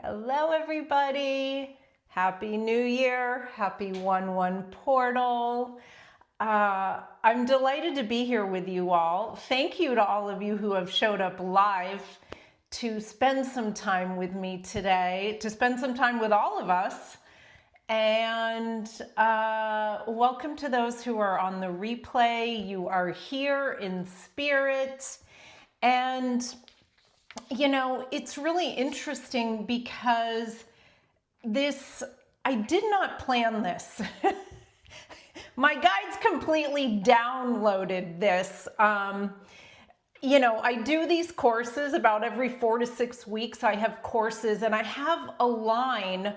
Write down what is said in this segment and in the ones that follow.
Hello, everybody. Happy New Year. Happy 1/1 portal. I'm delighted to be here with you all. Thank you to all of you who have showed up live to spend some time with me today, to spend some time with all of us. And welcome to those who are on the replay. You are here in spirit. And you know, it's really interesting because I did not plan this. My guides completely downloaded this. You know, I do these courses about every 4 to 6 weeks. I have courses and I have a line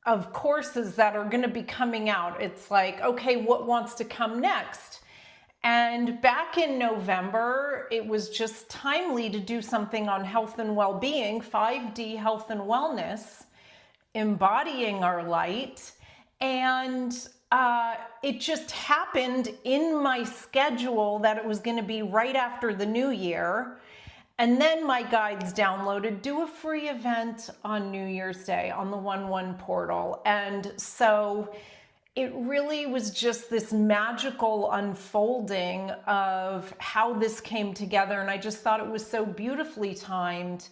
of courses that are going to be coming out. It's like, okay, what wants to come next? And back in November, it was just timely to do something on health and well-being, 5D health and wellness, embodying our light. And it just happened in my schedule that it was going to be right after the new year. And then my guides downloaded, do a free event on New Year's Day on the 1/1 portal. And so it really was just this magical unfolding of how this came together. And I just thought it was so beautifully timed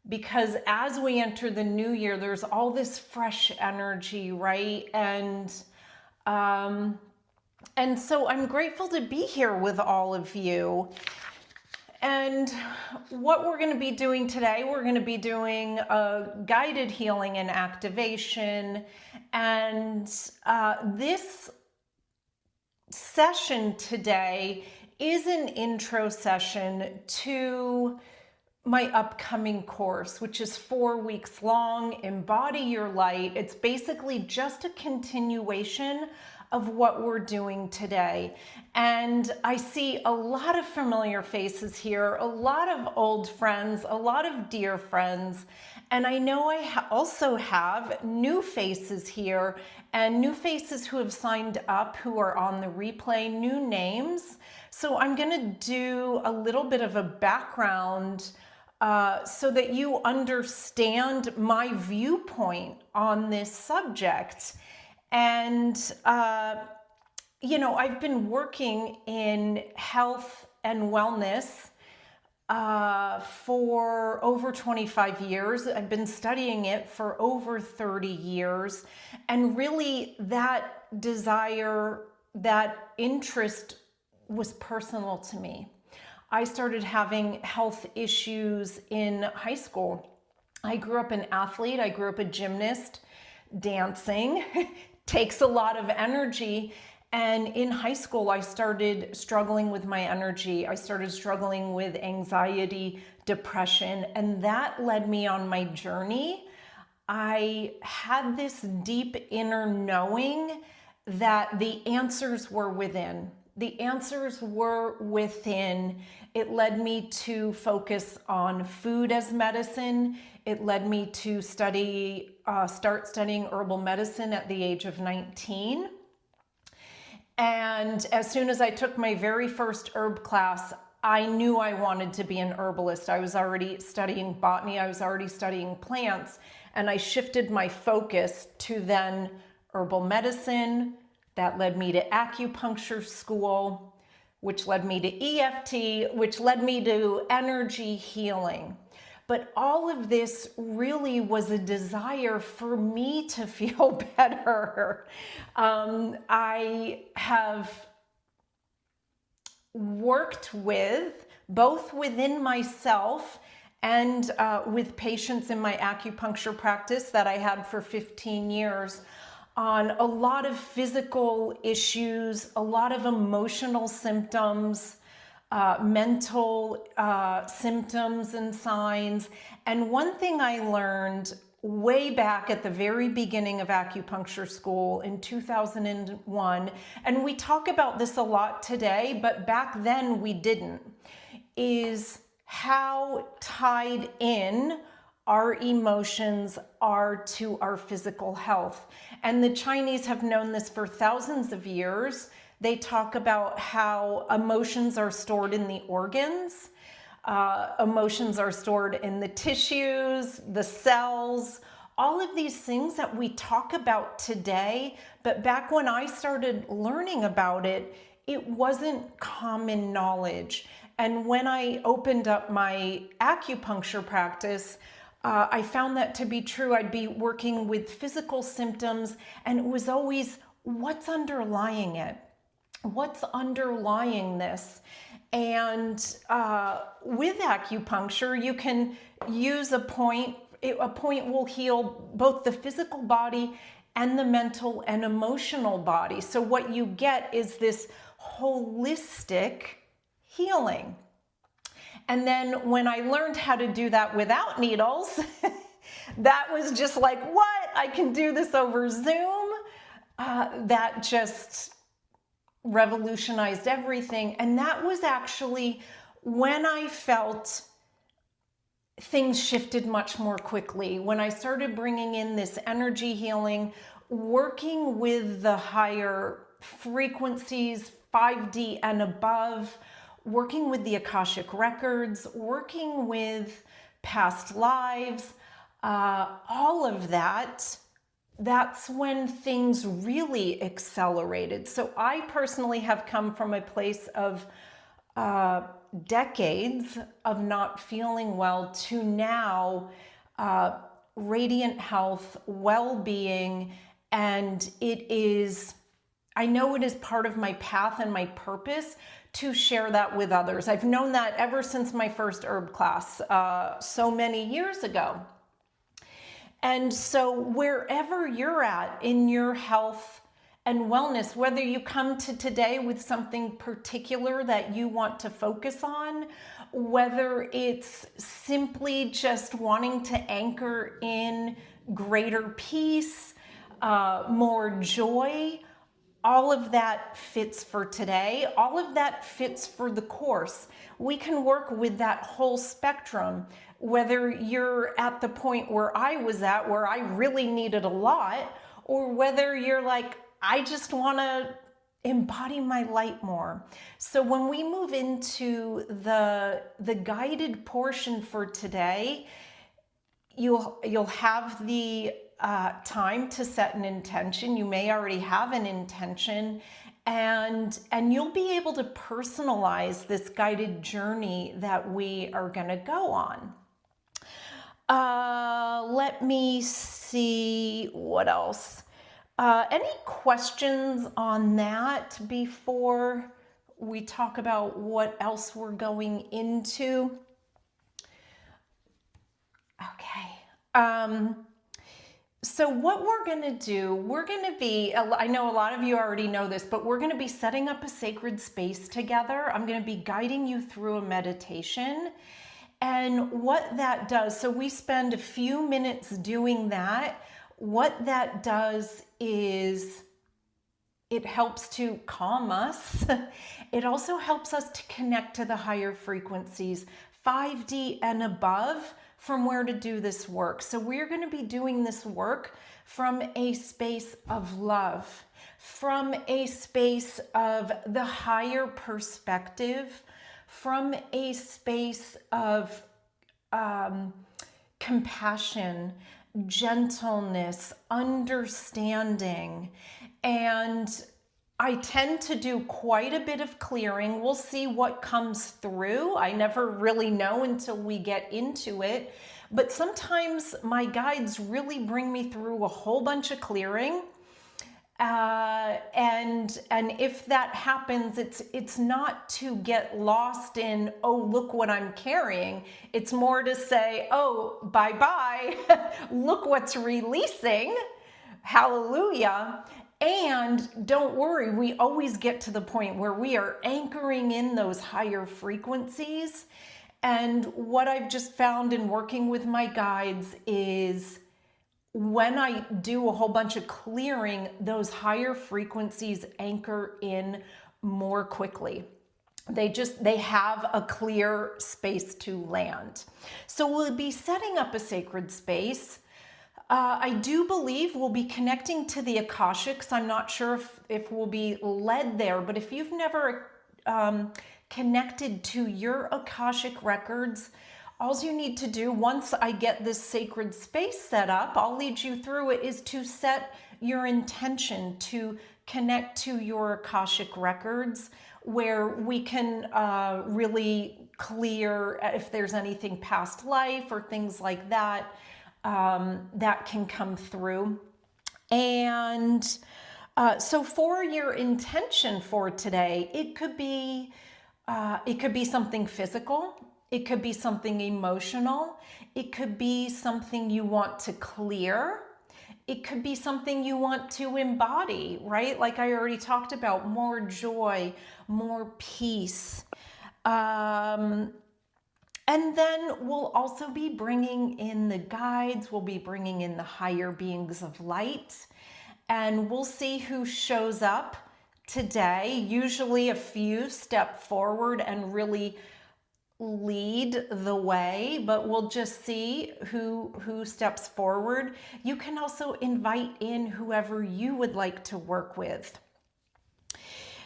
because as we enter the new year, there's all this fresh energy, right? And so I'm grateful to be here with all of you. And what we're going to be doing today, we're going to be doing a guided healing and activation. And this session today is an intro session to my upcoming course, which is 4 weeks long, Embody Your Light. It's basically just a continuation of what we're doing today. And I see a lot of familiar faces here, a lot of old friends, a lot of dear friends. And I know I also have new faces here and new faces who have signed up, who are on the replay, new names. So I'm gonna do a little bit of a background so that you understand my viewpoint on this subject. And, you know, I've been working in health and wellness for over 25 years. I've been studying it for over 30 years. And really that desire, that interest was personal to me. I started having health issues in high school. I grew up an athlete. I grew up a gymnast. Dancing takes a lot of energy. And in high school, I started struggling with my energy. I started struggling with anxiety, depression, and that led me on my journey. I had this deep inner knowing that the answers were within. The answers were within. It led me to focus on food as medicine. It led me to start studying herbal medicine at the age of 19. And as soon as I took my very first herb class, I knew I wanted to be an herbalist. I was already studying botany. I was already studying plants. And I shifted my focus to then herbal medicine. That led me to acupuncture school, which led me to EFT, which led me to energy healing. But all of this really was a desire for me to feel better. I have worked with, both within myself and with patients in my acupuncture practice that I had for 15 years, on a lot of physical issues, a lot of emotional symptoms, mental symptoms and signs. And one thing I learned way back at the very beginning of acupuncture school in 2001, and we talk about this a lot today, but back then we didn't, is how tied in our emotions are to our physical health. And the Chinese have known this for thousands of years. They talk about how emotions are stored in the organs. Emotions are stored in the tissues, the cells, all of these things that we talk about today. But back when I started learning about it, it wasn't common knowledge. And when I opened up my acupuncture practice, I found that to be true. I'd be working with physical symptoms, and it was always, what's underlying it? What's underlying this? And with acupuncture, you can use a point. A point will heal both the physical body and the mental and emotional body. So what you get is this holistic healing. And then when I learned how to do that without needles, that was just like, what? I can do this over Zoom? That just revolutionized everything. And that was actually when I felt things shifted much more quickly. When I started bringing in this energy healing, working with the higher frequencies, 5D and above, working with the Akashic records, working with past lives, all of that, that's when things really accelerated. So I personally have come from a place of decades of not feeling well to now radiant health, well-being, and I know it is part of my path and my purpose to share that with others. I've known that ever since my first herb class so many years ago. And so wherever you're at in your health and wellness, whether you come to today with something particular that you want to focus on, whether it's simply just wanting to anchor in greater peace, more joy, all of that fits for today. All of that fits for the course. We can work with that whole spectrum, whether you're at the point where I was at, where I really needed a lot, or whether you're like, I just want to embody my light more. So when we move into the guided portion for today, you'll have the time to set an intention. You may already have an intention, and you'll be able to personalize this guided journey that we are going to go on. Let me see what else. Any questions on that before we talk about what else we're going into? Okay. So what we're going to do, we're going to be, I know a lot of you already know this, but we're going to be setting up a sacred space together. I'm going to be guiding you through a meditation. And what that does, so we spend a few minutes doing that. What that does is it helps to calm us. It also helps us to connect to the higher frequencies, 5D and above, from where to do this work. So we're going to be doing this work from a space of love, from a space of the higher perspective, from a space of compassion, gentleness, understanding. And I tend to do quite a bit of clearing. We'll see what comes through. I never really know until we get into it. But sometimes my guides really bring me through a whole bunch of clearing. And if that happens, it's not to get lost in, oh, look what I'm carrying. It's more to say, oh, bye-bye. Look what's releasing. Hallelujah. And don't worry, we always get to the point where we are anchoring in those higher frequencies. And what I've just found in working with my guides is when I do a whole bunch of clearing, those higher frequencies anchor in more quickly. They have a clear space to land. So we'll be setting up a sacred space. I do believe we'll be connecting to the Akashics. I'm not sure if we'll be led there, but if you've never connected to your Akashic records. All you need to do, once I get this sacred space set up, I'll lead you through it, is to set your intention to connect to your Akashic records, where we can really clear if there's anything past life or things like that that can come through. And so for your intention for today, it could be something physical. It could be something emotional. It could be something you want to clear. It could be something you want to embody, right? Like I already talked about, more joy, more peace. And then we'll also be bringing in the guides. We'll be bringing in the higher beings of light. And we'll see who shows up today. Usually a few step forward and really lead the way, but we'll just see who steps forward. You can also invite in whoever you would like to work with.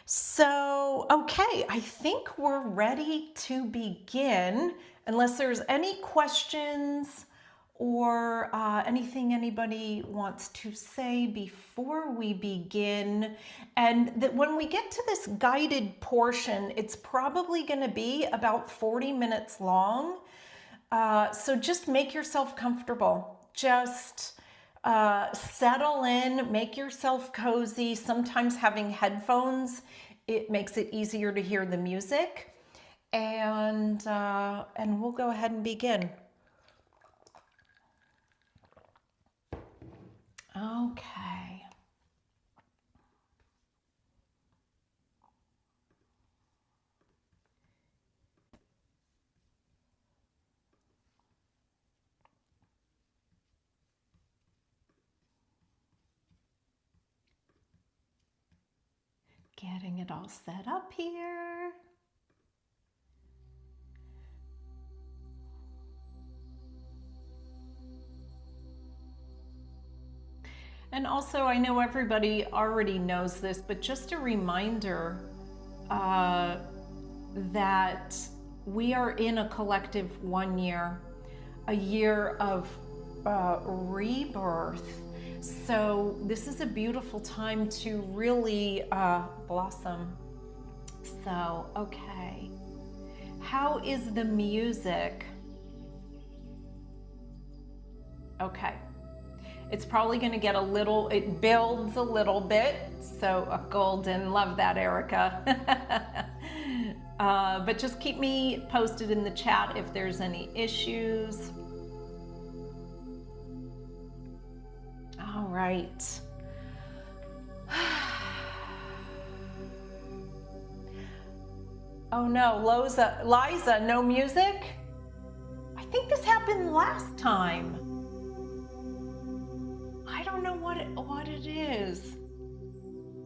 So, okay, I think we're ready to begin, unless there's any questions or anything anybody wants to say before we begin. And that when we get to this guided portion, it's probably going to be about 40 minutes long. So just make yourself comfortable. Just settle in, make yourself cozy. Sometimes having headphones, it makes it easier to hear the music. And we'll go ahead and begin. Okay. Getting it all set up here. And also, I know everybody already knows this, but just a reminder that we are in a collective 1 year, a year of rebirth. So this is a beautiful time to really blossom. So, okay. How is the music? Okay. It's probably going to get a little, it builds a little bit. So golden, love that, Erica. But just keep me posted in the chat if there's any issues. All right. Oh no, Liza, no music? I think this happened last time. I don't know what it is.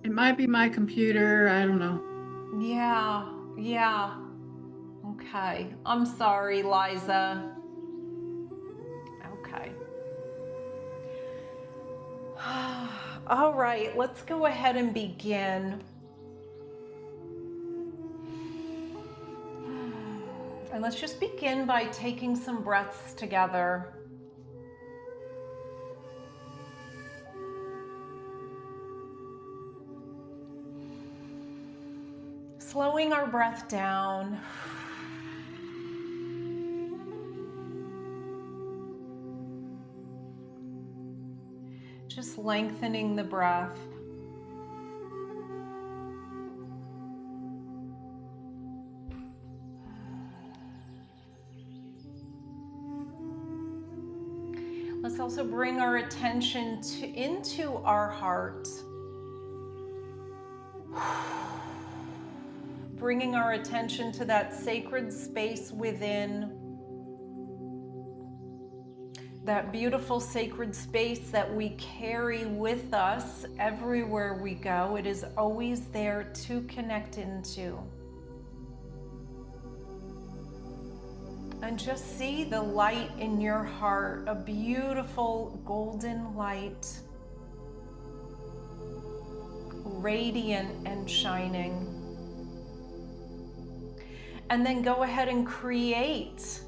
It might be my computer. I don't know. Yeah. Okay. I'm sorry, Liza. Okay. All right, let's go ahead and begin. And let's just begin by taking some breaths together. Slowing our breath down. Just lengthening the breath. Let's also bring our attention into our heart. Bringing our attention to that sacred space within. That beautiful sacred space that we carry with us everywhere we go. It is always there to connect into. And just see the light in your heart, a beautiful golden light, radiant and shining. And then go ahead and create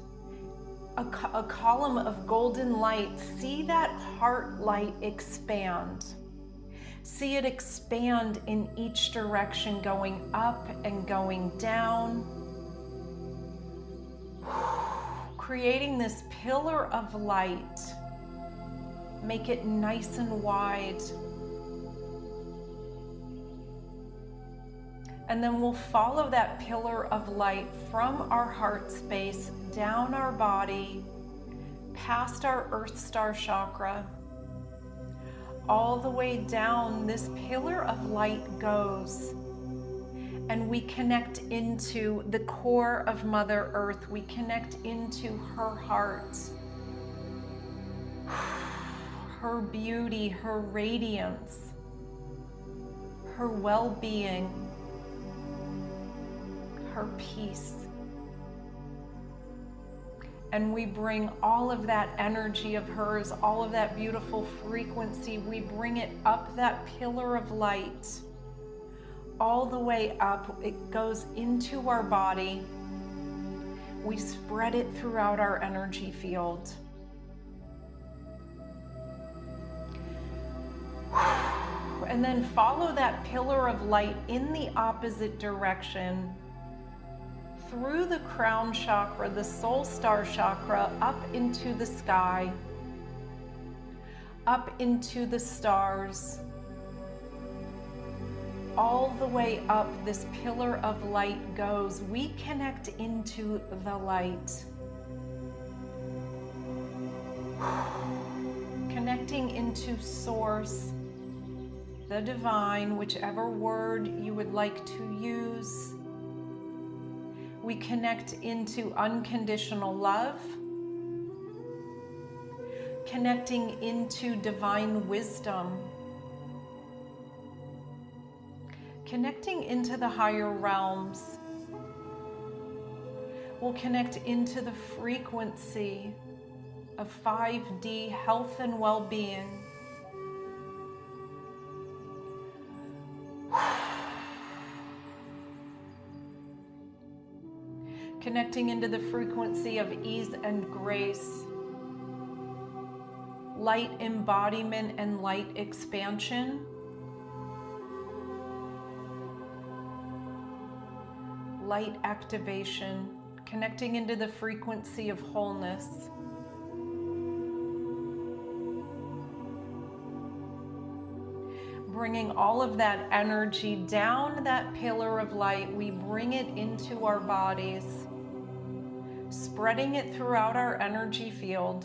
a column of golden light. See that heart light expand. See it expand in each direction, going up and going down. Creating this pillar of light. Make it nice and wide. And then we'll follow that pillar of light from our heart space, down our body, past our Earth Star chakra. All the way down, this pillar of light goes. And we connect into the core of Mother Earth. We connect into her heart, her beauty, her radiance, her well-being, her peace. And we bring all of that energy of hers, all of that beautiful frequency, we bring it up that pillar of light, all the way up. It goes into our body. We spread it throughout our energy field. And then follow that pillar of light in the opposite direction, through the crown chakra, the soul star chakra, up into the sky, up into the stars. All the way up, this pillar of light goes. We connect into the light. Connecting into source, the divine, whichever word you would like to use. We connect into unconditional love, connecting into divine wisdom, connecting into the higher realms. We'll connect into the frequency of 5D health and well-being. Connecting into the frequency of ease and grace, light embodiment and light expansion, light activation, connecting into the frequency of wholeness. Bringing all of that energy down that pillar of light, we bring it into our bodies, spreading it throughout our energy field.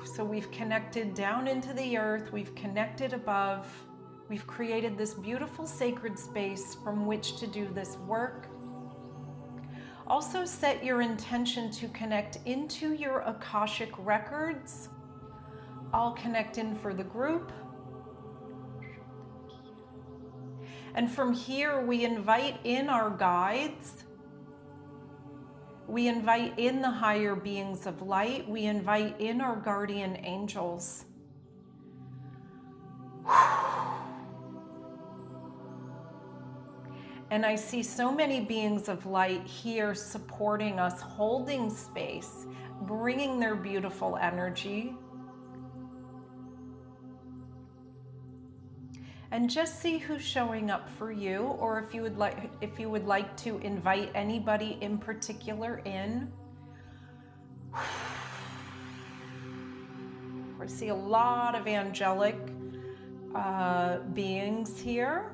So we've connected down into the earth, we've connected above, we've created this beautiful sacred space from which to do this work. Also set your intention to connect into your Akashic records. I'll connect in for the group. And from here, we invite in our guides. We invite in the higher beings of light. We invite in our guardian angels. And I see so many beings of light here supporting us, holding space, bringing their beautiful energy. And just see who's showing up for you, or if you would like to invite anybody in particular in. I see a lot of angelic beings here.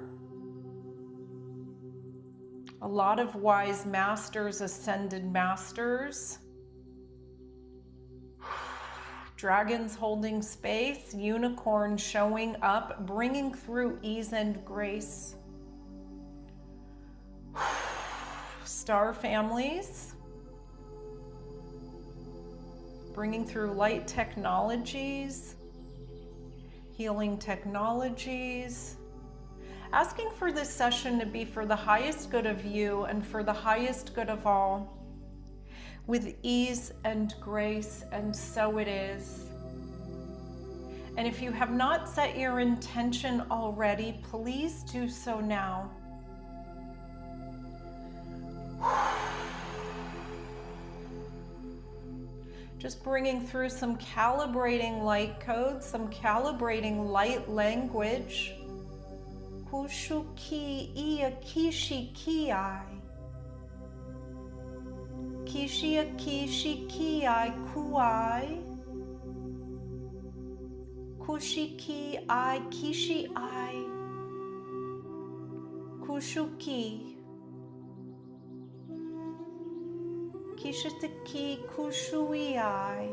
A lot of wise masters, ascended masters. Dragons holding space, unicorns showing up, bringing through ease and grace. Star families, bringing through light technologies, healing technologies. Asking for this session to be for the highest good of you and for the highest good of all, with ease and grace, and so it is. And if you have not set your intention already, please do so now. Just bringing through some calibrating light codes, some calibrating light language. Kushuki ia kishi kiai. Kishia kishi kiai kuai. Kushiki I kishi I. Kushuki. Kishitaki kushui I.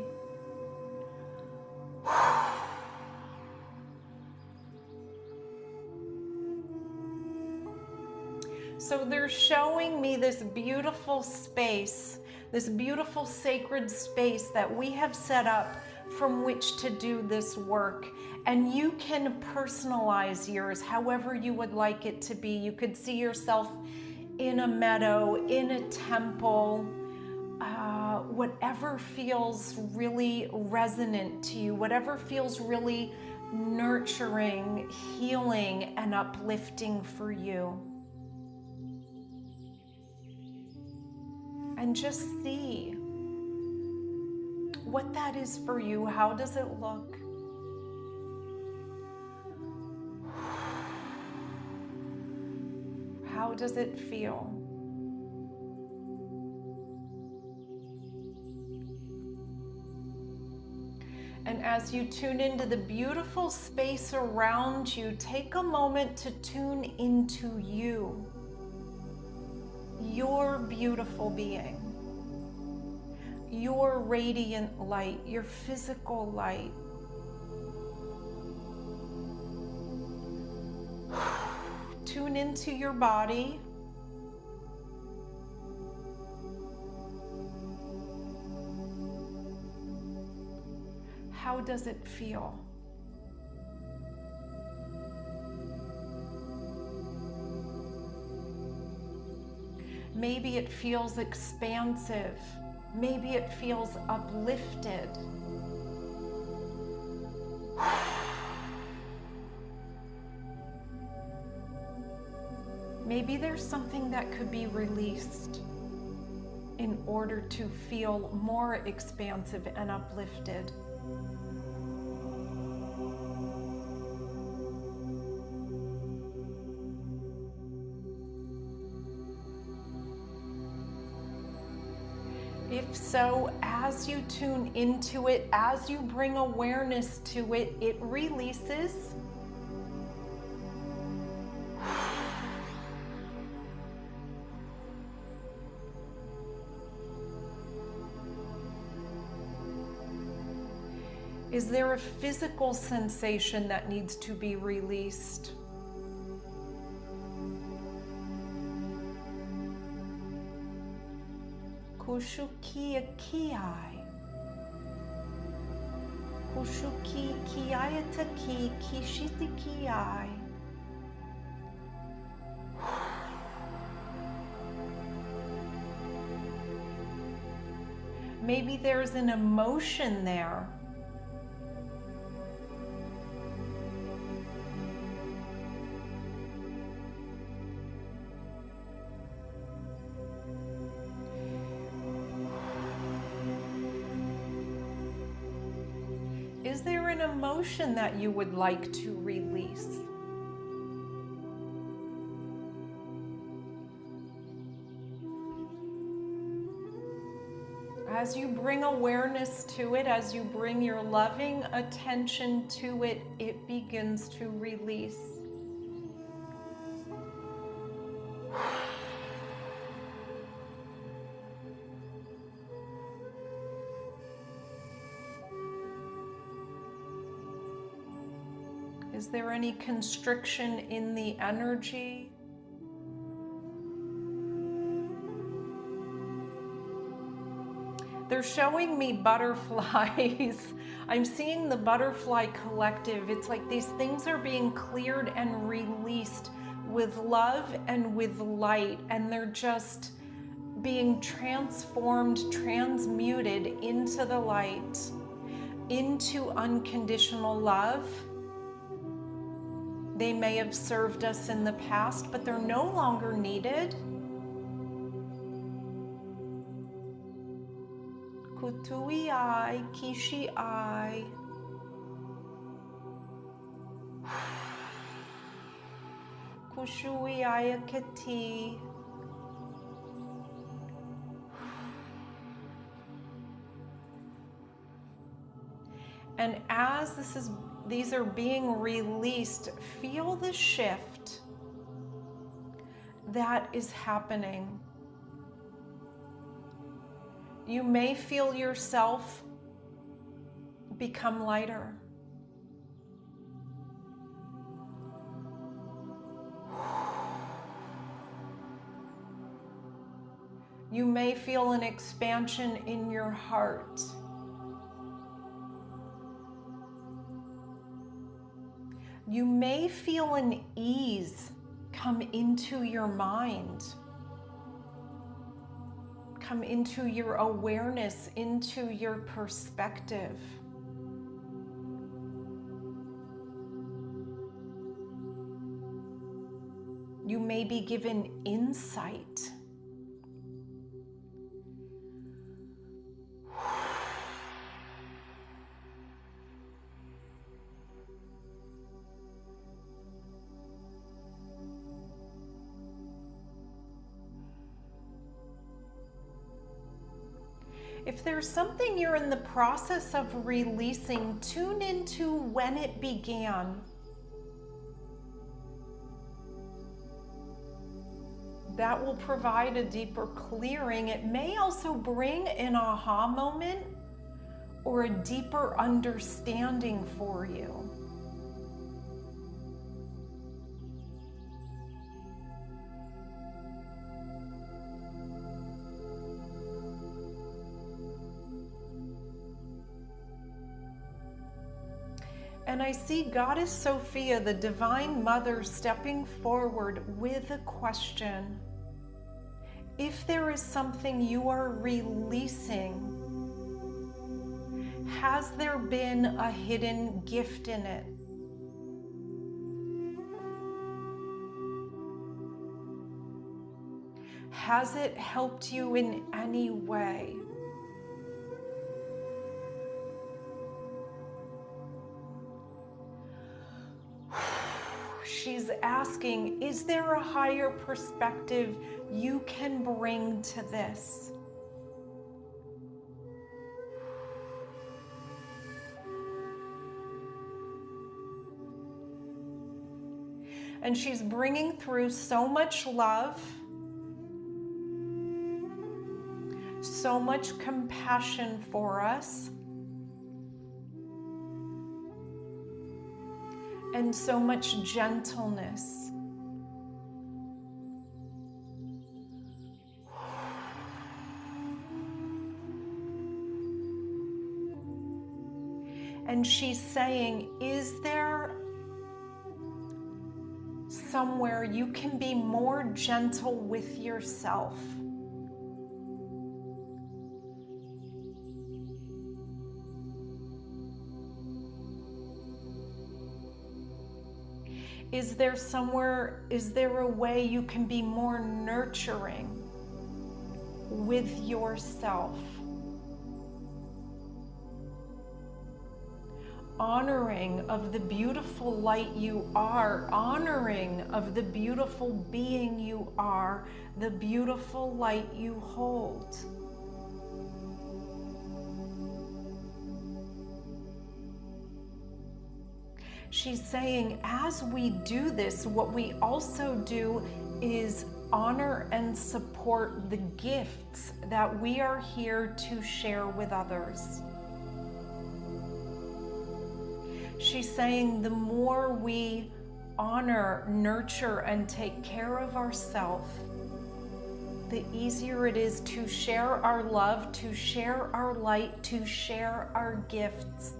So they're showing me this beautiful space, this beautiful sacred space that we have set up from which to do this work. And you can personalize yours however you would like it to be. You could see yourself in a meadow, in a temple, whatever feels really resonant to you, whatever feels really nurturing, healing, and uplifting for you. And just see what that is for you. How does it look? How does it feel? And as you tune into the beautiful space around you, take a moment to tune into you, your beautiful being, your radiant light, your physical light. Tune into your body. How does it feel? Maybe it feels expansive. Maybe it feels uplifted. Maybe there's something that could be released in order to feel more expansive and uplifted. If so, as you tune into it, as you bring awareness to it, it releases. Is there a physical sensation that needs to be released? Kushuki kiai. Kushuki kiayataki kishiti kiai. Maybe there's an emotion there. Is there an emotion that you would like to release? As you bring awareness to it, as you bring your loving attention to it, it begins to release. Is there any constriction in the energy? They're showing me butterflies. I'm seeing the butterfly collective. It's like these things are being cleared and released with love and with light, and they're just being transformed, transmuted into the light, into unconditional love. They may have served us in the past, but they're no longer needed. Kutui ai, kishi ai. Kushui ai keti. And as these are being released, feel the shift that is happening. You may feel yourself become lighter. You may feel an expansion in your heart. You may feel an ease come into your mind, come into your awareness, into your perspective. You may be given insight. If there's something you're in the process of releasing, tune into when it began. That will provide a deeper clearing. It may also bring an aha moment or a deeper understanding for you. And I see Goddess Sophia, the Divine Mother, stepping forward with a question. If there is something you are releasing, has there been a hidden gift in it? Has it helped you in any way? She's asking, is there a higher perspective you can bring to this? And she's bringing through so much love, so much compassion for us, and so much gentleness. And she's saying, is there somewhere you can be more gentle with yourself? Is there a way you can be more nurturing with yourself? Honoring of the beautiful light you are, honoring of the beautiful being you are, the beautiful light you hold. She's saying, as we do this, what we also do is honor and support the gifts that we are here to share with others. She's saying the more we honor, nurture, and take care of ourselves, the easier it is to share our love, to share our light, to share our gifts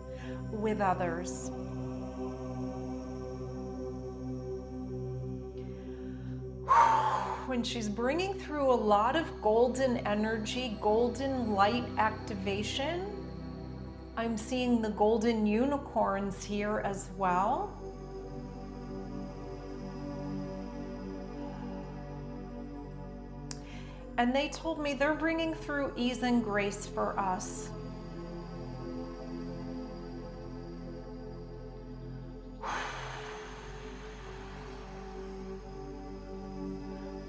with others. When she's bringing through a lot of golden energy, golden light activation, I'm seeing the golden unicorns here as well. And they told me they're bringing through ease and grace for us.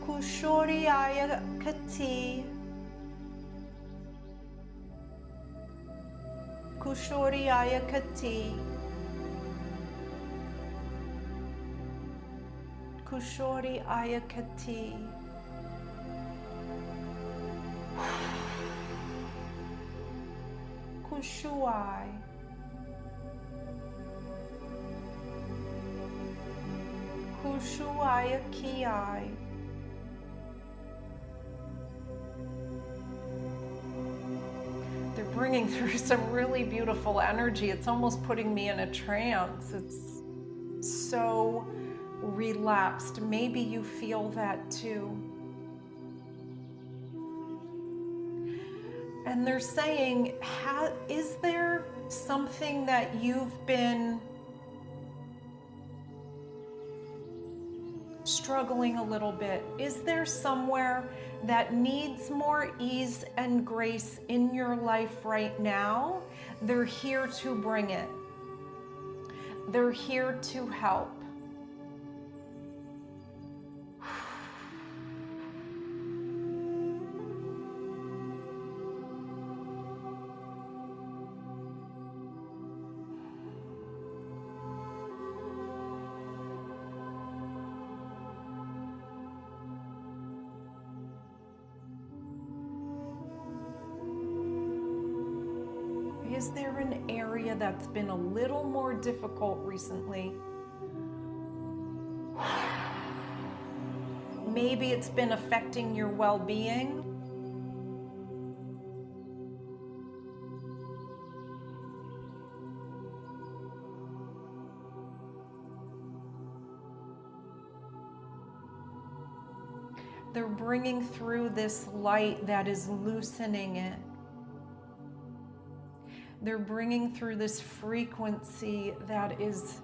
Kushori aya kati. Kushori aya kati. Kushori aya kati. Kushuai. Kushuaya kiai. They're bringing through some really beautiful energy. It's almost putting me in a trance. It's so relaxed. Maybe you feel that too. And they're saying, is there something that you've been struggling a little bit? Is there somewhere that needs more ease and grace in your life right now? They're here to bring it. They're here to help. Is there an area that's been a little more difficult recently? Maybe it's been affecting your well-being. They're bringing through this light that is loosening it. They're bringing through this frequency that is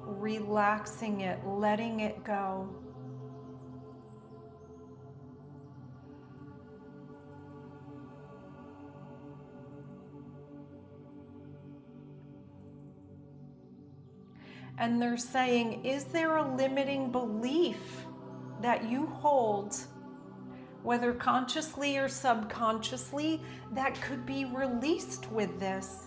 relaxing it, letting it go. And they're saying, is there a limiting belief that you hold, whether consciously or subconsciously, that could be released with this?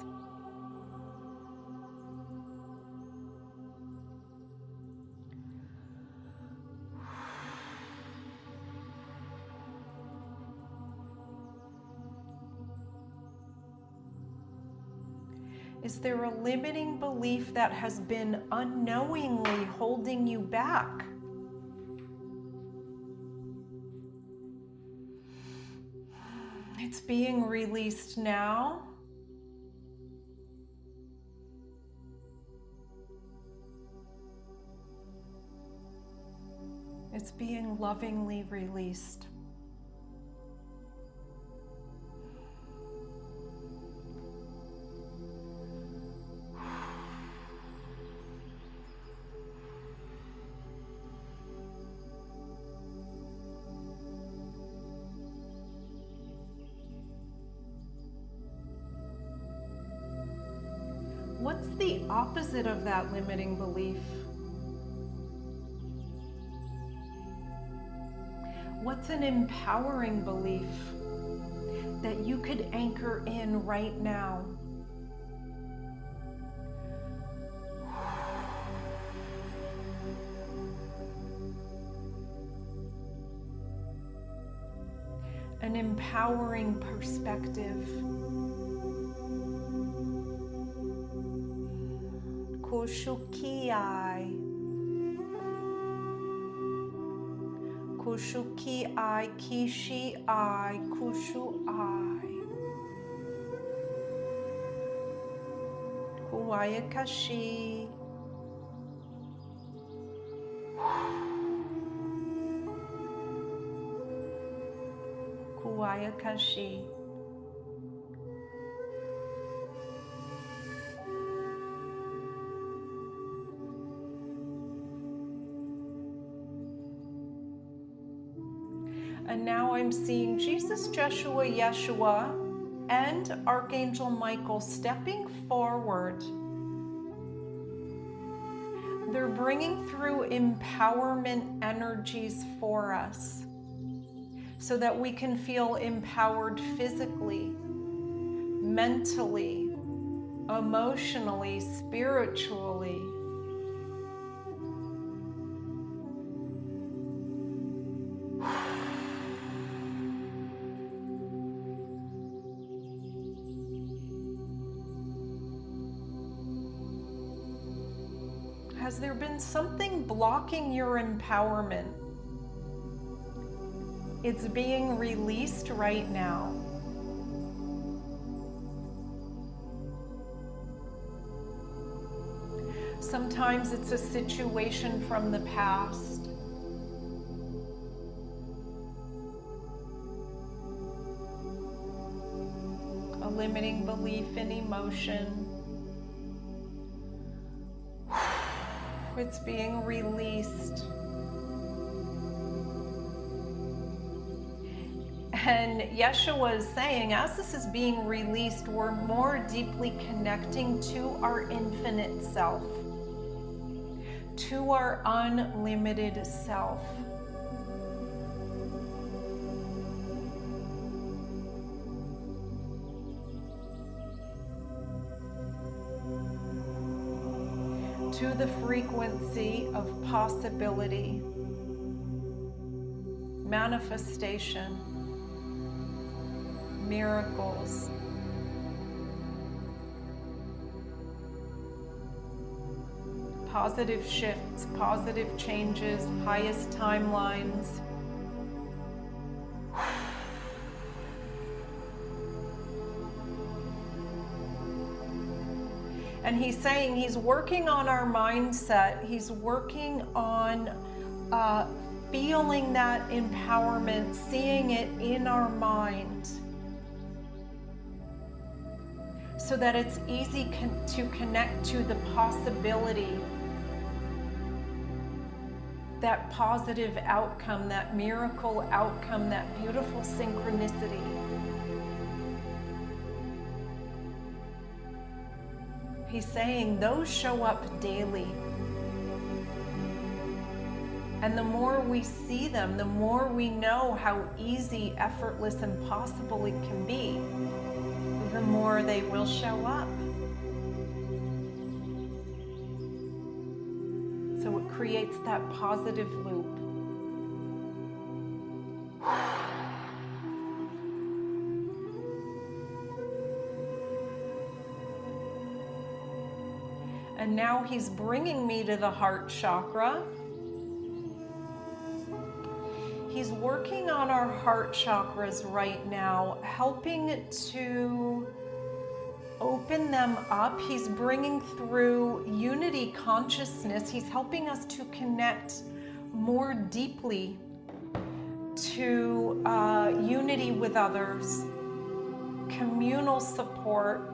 Is there a limiting belief that has been unknowingly holding you back? It's being released now. It's being lovingly released. What's the opposite of that limiting belief? What's an empowering belief that you could anchor in right now? An empowering perspective. Kushukiai. Kushukiai, kishi-ai, kushu-ai. Huayakashi. Huayakashi. And now I'm seeing Jesus, Joshua, Yeshua, and Archangel Michael stepping forward. They're bringing through empowerment energies for us so that we can feel empowered physically, mentally, emotionally, spiritually. Has there been something blocking your empowerment? It's being released right now. Sometimes it's a situation from the past. A limiting belief in emotion. It's being released. And Yeshua is saying, as this is being released, we're more deeply connecting to our infinite self, to our unlimited self. To the frequency of possibility, manifestation, miracles. Positive shifts, positive changes, highest timelines. And he's saying he's working on our mindset. He's working on feeling that empowerment, seeing it in our mind, so that it's easy to connect to the possibility, that positive outcome, that miracle outcome, that beautiful synchronicity. He's saying those show up daily. And the more we see them, the more we know how easy, effortless, and possible it can be, the more they will show up. So it creates that positive loop. And now he's bringing me to the heart chakra. He's working on our heart chakras right now, helping to open them up. He's bringing through unity consciousness. He's helping us to connect more deeply to unity with others, communal support,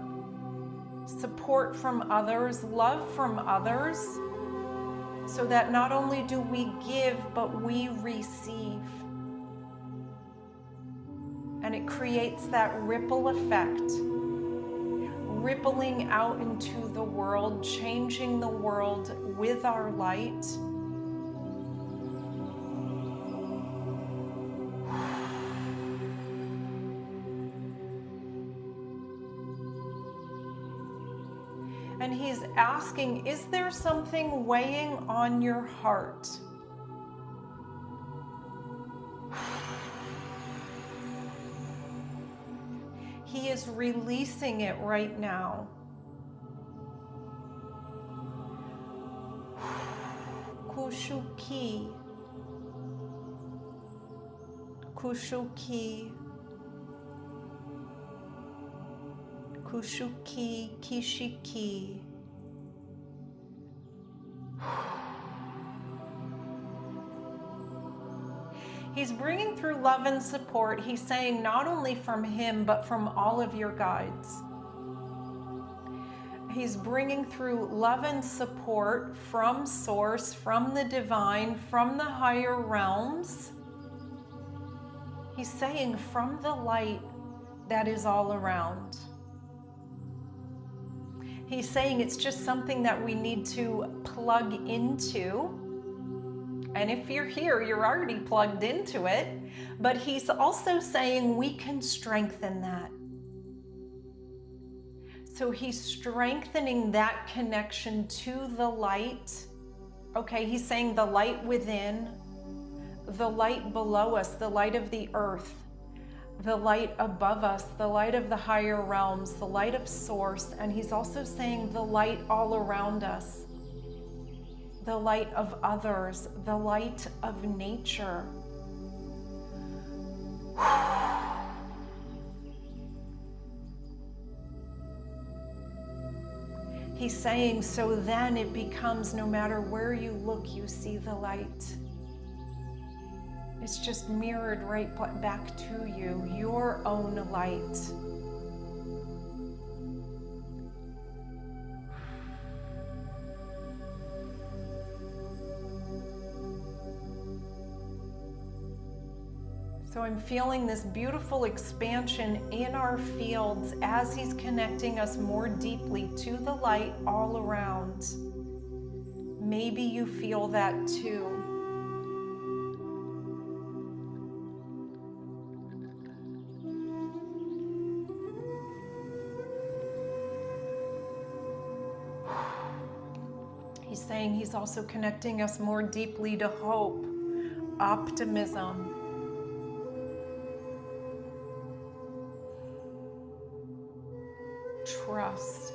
support from others, love from others, so that not only do we give, but we receive. And it creates that ripple effect, rippling out into the world, changing the world with our light. And he's asking, is there something weighing on your heart? He is releasing it right now. Kushuki. Kushuki. Kushuki, Kishiki. He's bringing through love and support. He's saying not only from him, but from all of your guides. He's bringing through love and support from Source, from the divine, from the higher realms. He's saying from the light that is all around. He's saying it's just something that we need to plug into. And if you're here, you're already plugged into it. But he's also saying we can strengthen that. So he's strengthening that connection to the light. Okay, he's saying the light within, the light below us, the light of the earth, the light above us, the light of the higher realms, the light of source. And he's also saying the light all around us, the light of others, the light of nature. He's saying, so then it becomes, no matter where you look, you see the light. It's just mirrored right back to you, your own light. So I'm feeling this beautiful expansion in our fields as he's connecting us more deeply to the light all around. Maybe you feel that too. He's saying he's also connecting us more deeply to hope, optimism, trust.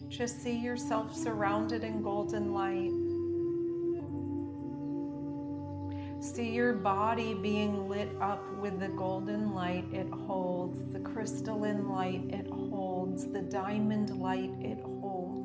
Just see yourself surrounded in golden light. See your body being lit up with the golden light it holds, the crystalline light it holds, the diamond light it holds.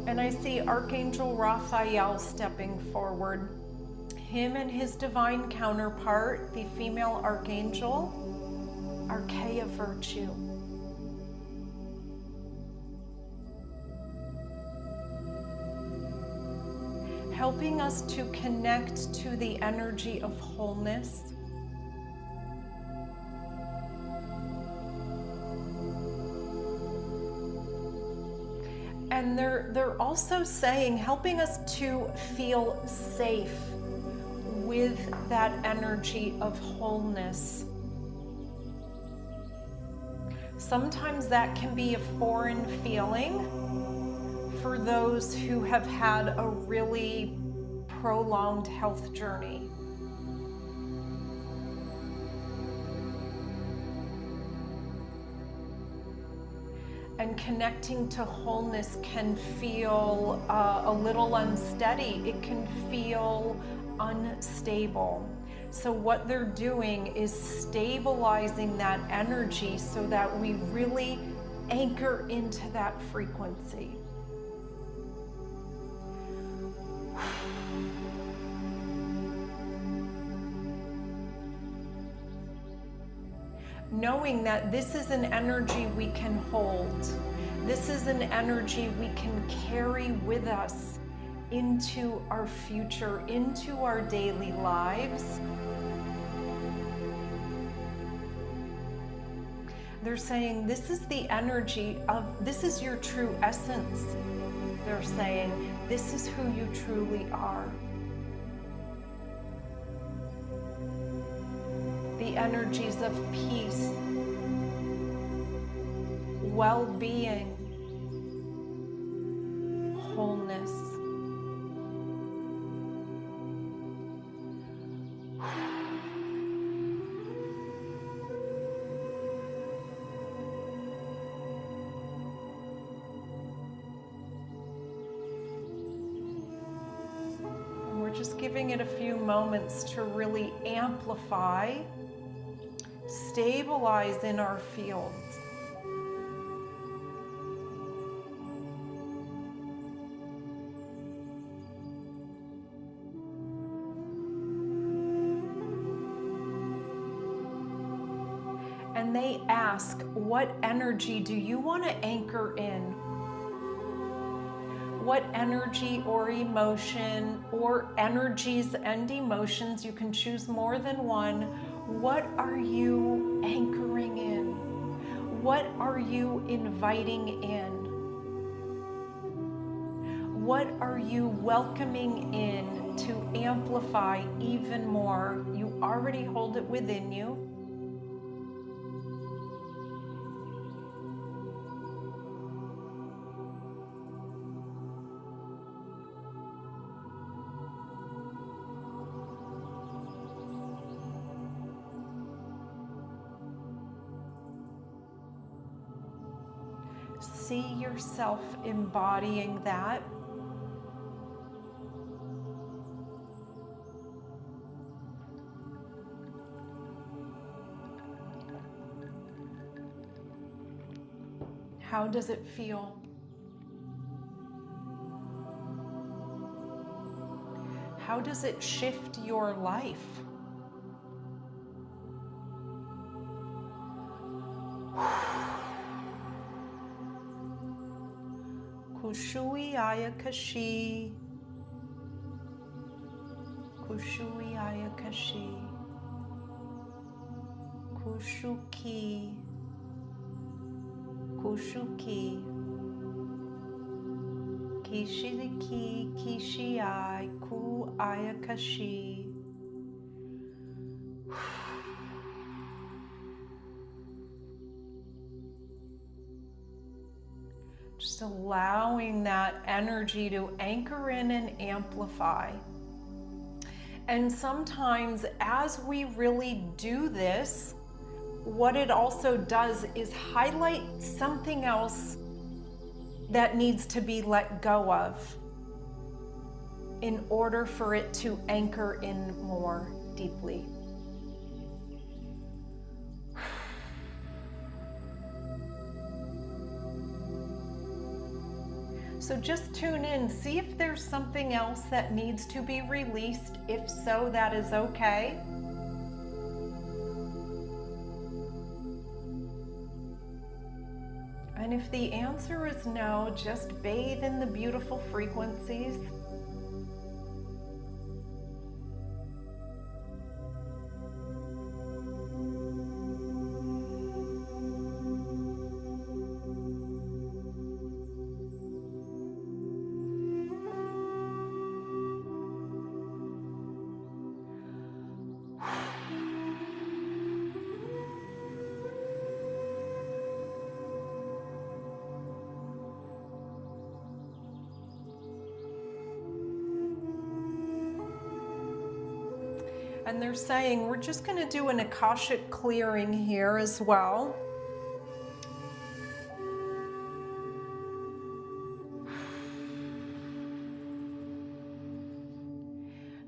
And I see Archangel Raphael stepping forward. Him and his divine counterpart, the female archangel, Archaea Virtue. Helping us to connect to the energy of wholeness. And they're also saying, helping us to feel safe with that energy of wholeness. Sometimes that can be a foreign feeling for those who have had a really prolonged health journey. And connecting to wholeness can feel a little unsteady. It can feel unstable. So what they're doing is stabilizing that energy so that we really anchor into that frequency. Knowing that this is an energy we can hold. This is an energy we can carry with us into our future, into our daily lives. They're saying this is the energy of, this is your true essence. They're saying this is who you truly are. The energies of peace, well-being, wholeness. giving it a few moments to really amplify, stabilize in our fields. And they ask, what energy do you want to anchor in? What energy or emotion or energies and emotions, you can choose more than one, what are you anchoring in? What are you inviting in? What are you welcoming in to amplify even more? You already hold it within you. See yourself embodying that. How does it feel? How does it shift your life? Kushui ayakashi. Kushui ayakashi. Kushuki. Kushuki. Kishiriki kishiai ku ayakashi. Just allowing that energy to anchor in and amplify. And sometimes as we really do this, what it also does is highlight something else that needs to be let go of in order for it to anchor in more deeply. So just tune in, see if there's something else that needs to be released. If so, that is okay. And if the answer is no, just bathe in the beautiful frequencies. And they're saying we're just going to do an Akashic clearing here as well.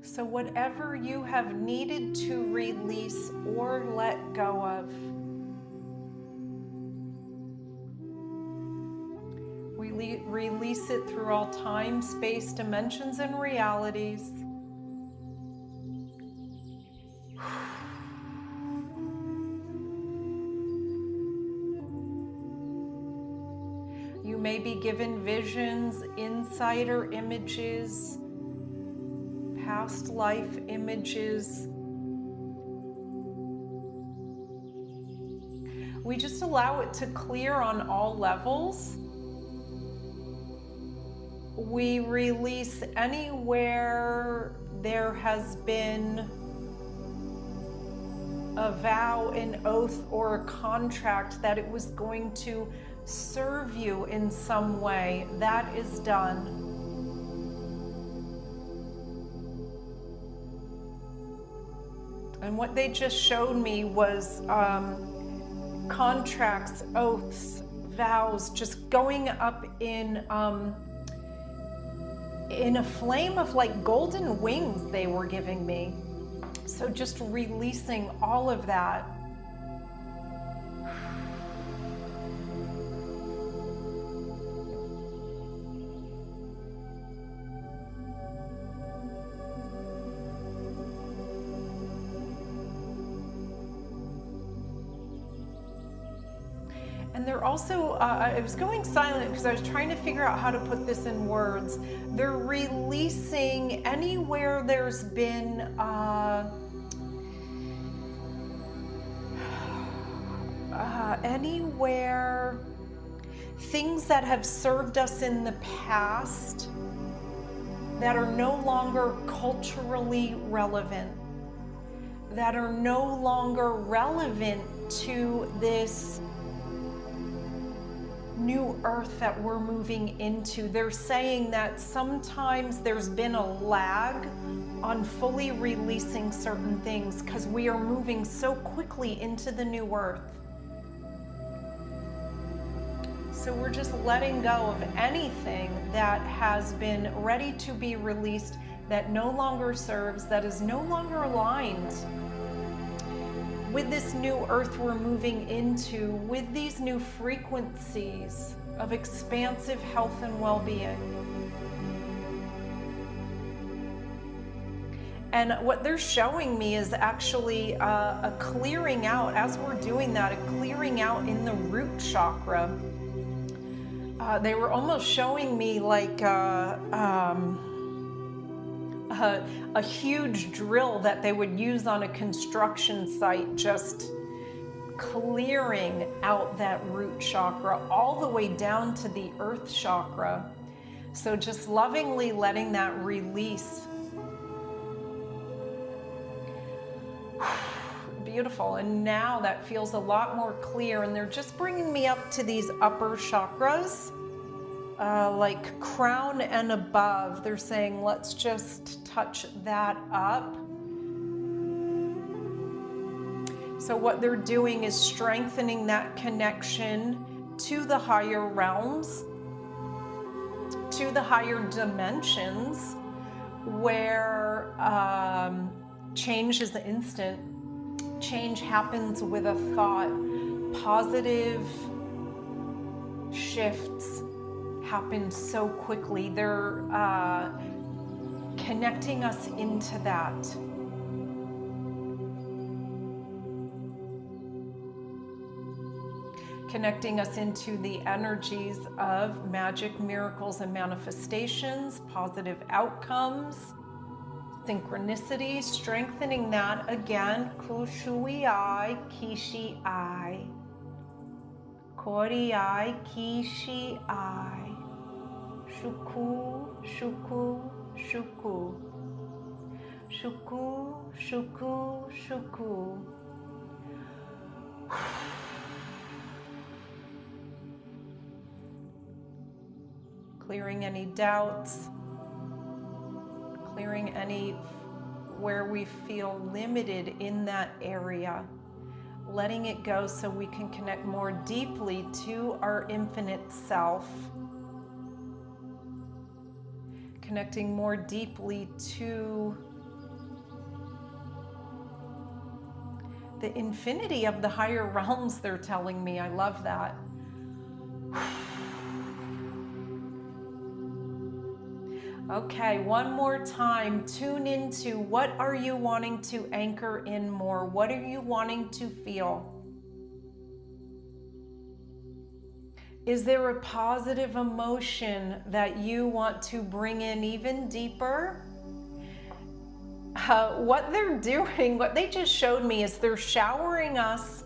So whatever you have needed to release or let go of, release it through all time, space, dimensions, and realities. You may be given visions, insight, or images, past life images. We just allow it to clear on all levels. We release anywhere there has been a vow, an oath, or a contract that it was going to serve you in some way. That is done. And what they just showed me was contracts, oaths, vows, just going up in in a flame of like golden wings they were giving me. So just releasing all of that. And they're also, I was going silent because I was trying to figure out how to put this in words. They're releasing anywhere there's been anywhere things that have served us in the past that are no longer culturally relevant, that are no longer relevant to this new earth that we're moving into. They're saying that sometimes there's been a lag on fully releasing certain things because we are moving so quickly into the new earth. So we're just letting go of anything that has been ready to be released, that no longer serves, that is no longer aligned with this new earth we're moving into, with these new frequencies of expansive health and well-being. And what they're showing me is actually a clearing out, as we're doing that, a clearing out in the root chakra. They were almost showing me like a huge drill that they would use on a construction site, just clearing out that root chakra all the way down to the earth chakra. So just lovingly letting that release. Beautiful. And now that feels a lot more clear, and they're just bringing me up to these upper chakras, like crown and above. They're saying, let's just touch that up. So what they're doing is strengthening that connection to the higher realms, to the higher dimensions, where change is instant. Change happens with a thought. Positive shifts happen so quickly. They're connecting us into that. Connecting us into the energies of magic, miracles, and manifestations, positive outcomes, synchronicity, strengthening that again. Kushui ai, kishi ai. Kori ai, kishi ai. Shuku, shuku, shuku. Shuku, shuku, shuku. Clearing any doubts, clearing any where we feel limited in that area, letting it go so we can connect more deeply to our infinite self, connecting more deeply to the infinity of the higher realms, they're telling me. I love that. Okay, one more time, tune into what are you wanting to anchor in more? What are you wanting to feel? Is there a positive emotion that you want to bring in even deeper? What they're doing, what they just showed me is they're showering us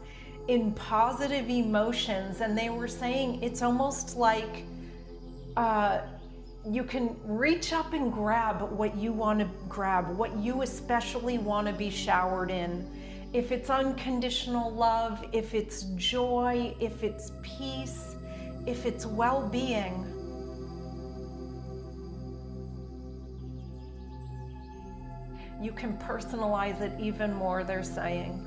in positive emotions, and they were saying it's almost like you can reach up and grab what you want to grab, what you especially want to be showered in. If it's unconditional love, if it's joy, if it's peace, if it's well-being. You can personalize it even more, they're saying.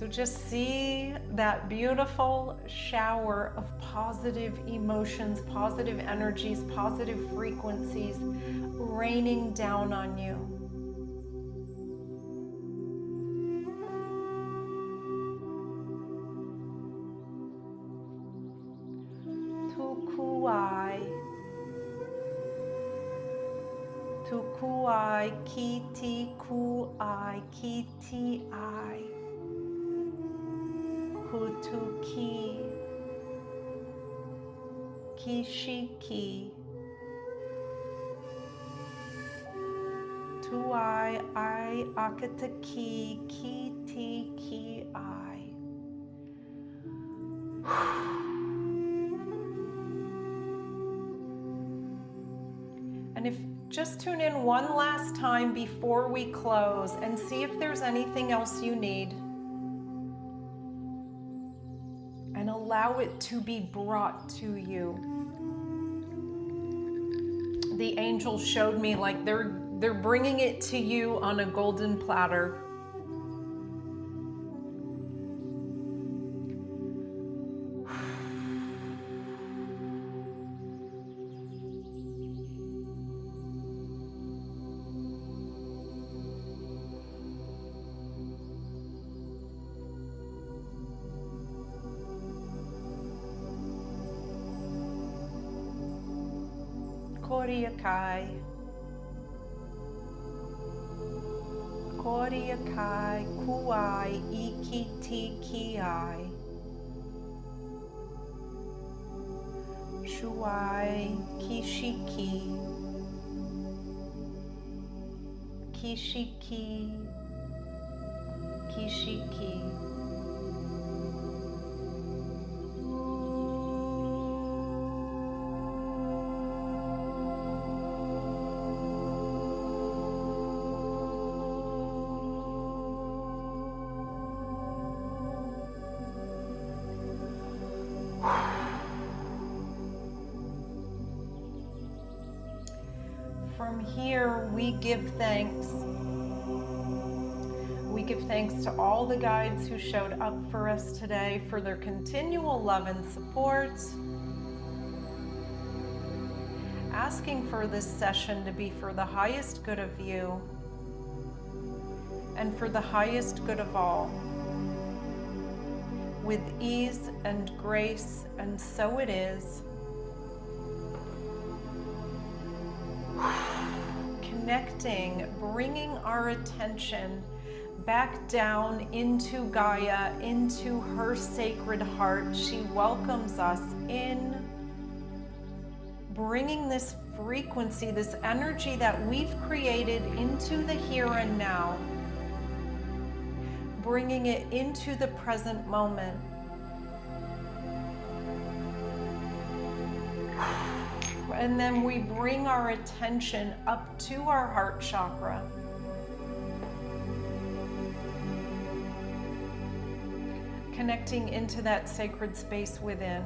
So just see that beautiful shower of positive emotions, positive energies, positive frequencies raining down on you. Tukuai, tukuai, kiti kuai, kiti ai, kutuki, kishiki, tuai ai akataki, kiti ki ai. And if just tune in one last time before we close and see if there's anything else you need. And allow it to be brought to you. The angels showed me like they're bringing it to you on a golden platter. Koriakai, Koriakai, Kuai, Ikiti Kiai, Shuai, Kishiki, Kishiki, Kishiki. From here, we give thanks. We give thanks to all the guides who showed up for us today for their continual love and support. Asking for this session to be for the highest good of you and for the highest good of all. With ease and grace, and so it is. Connecting, bringing our attention back down into Gaia, into her sacred heart. She welcomes us in, bringing this frequency, this energy that we've created into the here and now, bringing it into the present moment. And then we bring our attention up to our heart chakra. Connecting into that sacred space within.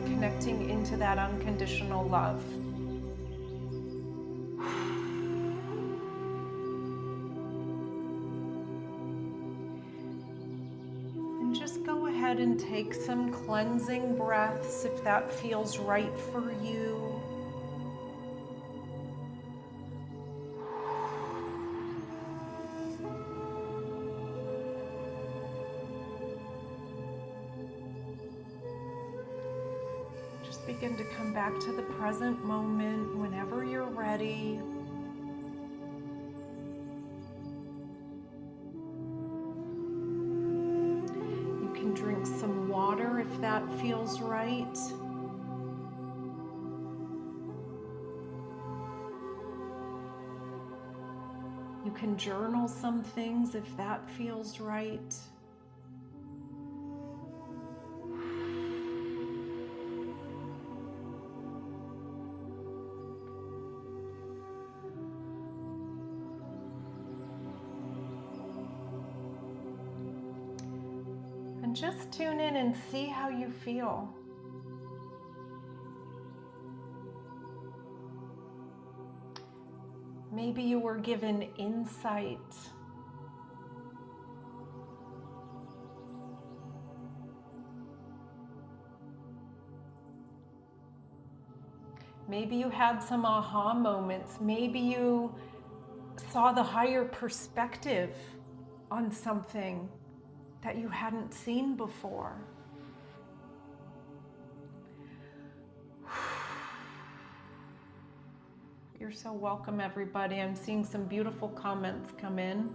Connecting into that unconditional love. Just go ahead and take some cleansing breaths if that feels right for you. Just begin to come back to the present moment whenever you're ready. Drink some water if that feels right. You can journal some things if that feels right. And just tune in and see how you feel. Maybe you were given insight. Maybe you had some aha moments. Maybe you saw the higher perspective on something that you hadn't seen before. You're so welcome, everybody. I'm seeing some beautiful comments come in.